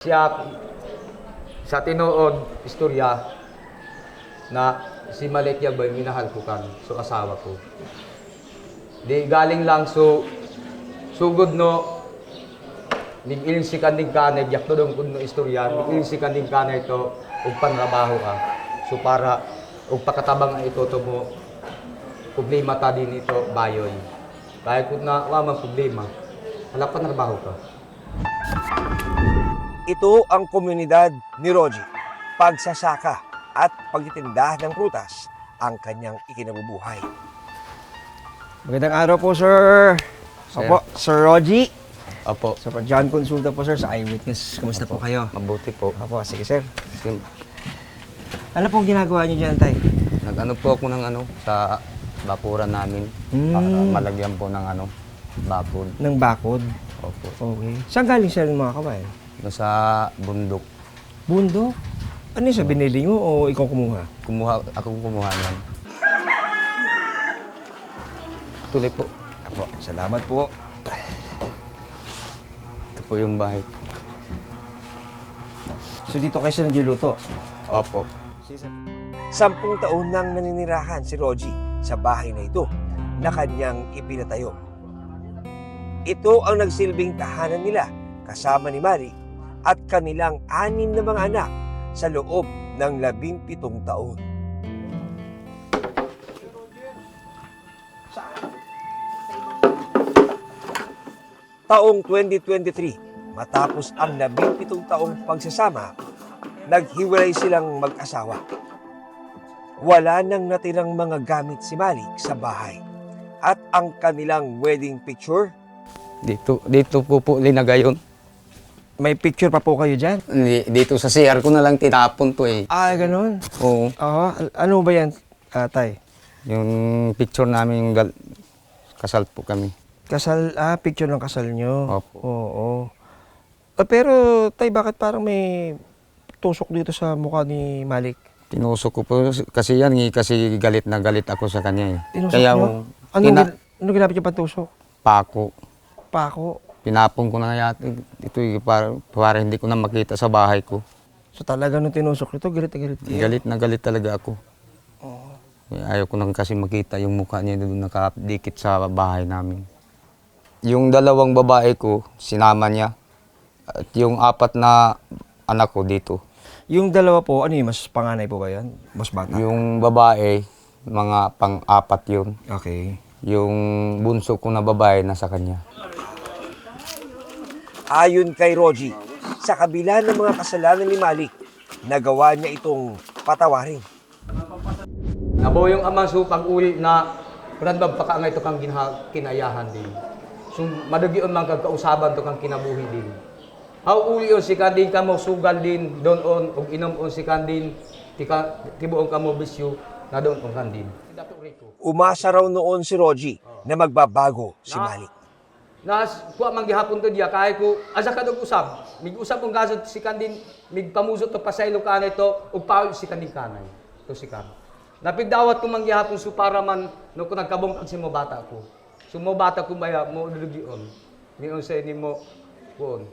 Siya sa tinuod istorya na si Malik Yagbay minahal ko kan so asawa ko. Di galing lang so sugod no nigilin si kanding kanay yak to dong kuno istorya nigilin si kanding kanay to ug panrabaho so para ug pakatabang ito to mo problema ta din ito bayoy. Kaya kung na wala problema wala panrabaho ka. Ito ang komunidad ni Rogie. Pagsasaka at pagtitinda ng prutas ang kanyang ikinabubuhay. Magandang araw po, sir. Opo, Sir Rogie. Opo. Sir John Consulta po, sir, sa Eyewitness. Kamusta po kayo? Mabuti po. Opo, sige, sir. Sige. Ano pong ginagawa niyo dyan, tay? Nag-ano po ako ng sa bapuran namin. Para malagyan po ng bapod. Ng bakod? Opo. Okay. Saan galing sir ng mga kabayan? Sa bundok. Bundok? Ano yun, sa binili mo o ikaw kumuha? Ako kumuha yan. Tuloy po. Opo, salamat po. Ito po yung bahay. So dito kayo sa nagluluto? Opo. 10 taon nang naninirahan si Rogie sa bahay na ito na kanyang ipinatayo. Ito ang nagsilbing tahanan nila kasama ni Mari at kanilang 6 na mga anak sa loob ng 17 taon. Taong 2023, matapos ang 17 taong pagsasama, naghiwalay silang mag-asawa. Wala nang natirang mga gamit si Malik sa bahay at ang kanilang wedding picture. Dito po linagayon. May picture pa po kayo dyan? Dito sa CR ko na lang tinapon to eh. Ah, ganun? Oo. Oo. Ano ba yan, tay? Yung picture namin, kasal po kami. Kasal, picture ng kasal nyo? Opo. Oo. Pero, tay, bakit parang may tusok dito sa mukha ni Malik? Tinusok ko po kasi yan kasi galit na galit ako sa kanya eh. Tinusok Kaya nyo? Ano ginamit yung pantusok? pako. Pako. Pinapon ko na yata ito para hindi ko na makita sa bahay ko. So talaga nung tinusok nito, galit na galit kayo? Galit na galit talaga ako. Oo. Ayaw ko nang kasi makita yung mukha niya doon nakadikit sa bahay namin. Yung 2 babae ko, sinama niya. At yung 4 na anak ko dito. Yung 2 po, ano yun? Mas panganay po ba yan? Mas bata? Yung babae, mga pang-4 yun. Okay. Yung bunso ko na babae nasa kanya. Ayon kay Rogie, sa kabila ng mga kasalanan ni Malik, nagawa niya itong patawarin. Nabo yung amang so pag-uli na brandbab pakaangay to kang kinayahan din. So madugion man kagkausaban to kang kinabuhi din. How uli on si kandin kamo sugal din doon on og inom on si kandin tibuon kamo bisyo na doon on kandin. Umasa raw noon si Rogie na magbabago si Malik. Nas kuha man gihapon to diya kay ko asa ka dog usab. Mig-usab kung gasod si kandin migpamusot to pasaylo kanay to ug paul si kandin kanay. To si kan. Napigdawat ko man gihapon so para man no ko nagkabong si mo bata ko. So mo bata ko maya mo dugion. Miun sa ni mo kuon.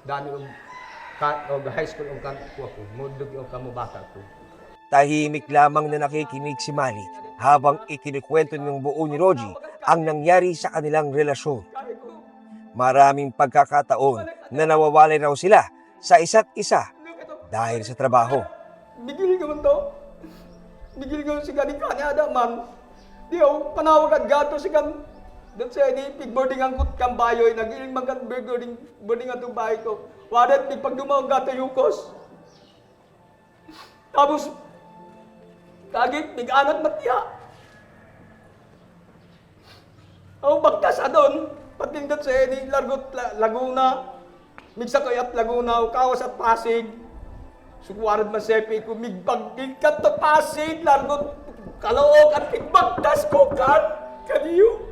Dani og high school og kan ko mo dugion ka mo bata ko. Tahimik lamang na nakikinig si Malik habang ikinikwento ng buo ni Rogie ang nangyari sa kanilang relasyon. Maraming pagkakataon na nawawalay raw sila sa isa't isa dahil sa trabaho. Bigil ka man to. Bigil ka si kani ada man. Di panawag at gato si kan. Doon sa ni pigboarding ang kut kambayoy nagiling man kan boarding ang bahay ko. Wadat ni pagdumaw gato yukos. Tapos kagit tig-anat matya. Bagtas adon patindot sa ni Largot Laguna. Migsa ko at Laguna o kawas at Pasig. Sukuwarad man sepi ko migbagding kat to Pasig Largot Kalook at tigbagtas ko kan kaniyo.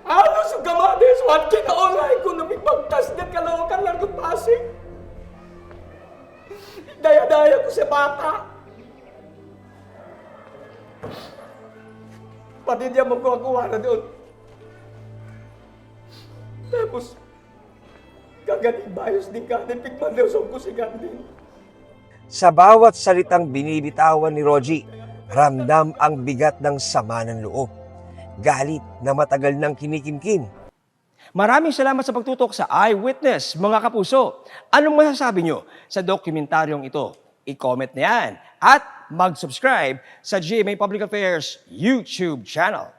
Halos yung gamades, what kinaulay ko na migbagtas na Kalook at Largot Pasig. Daya-daya ko sa bata. Pati diya magkuha na doon. Tapos, kaganing bayos din ka, din pigmanlosong ko si Gandhi. Sa bawat salitang binibitawan ni Roji, ramdam ang bigat ng sama ng loob. Galit na matagal nang kinikimkim. Maraming salamat sa pagtutok sa Eyewitness, mga kapuso. Anong masasabi nyo sa dokumentaryong ito? I-comment na yan at mag-subscribe sa GMA Public Affairs YouTube channel.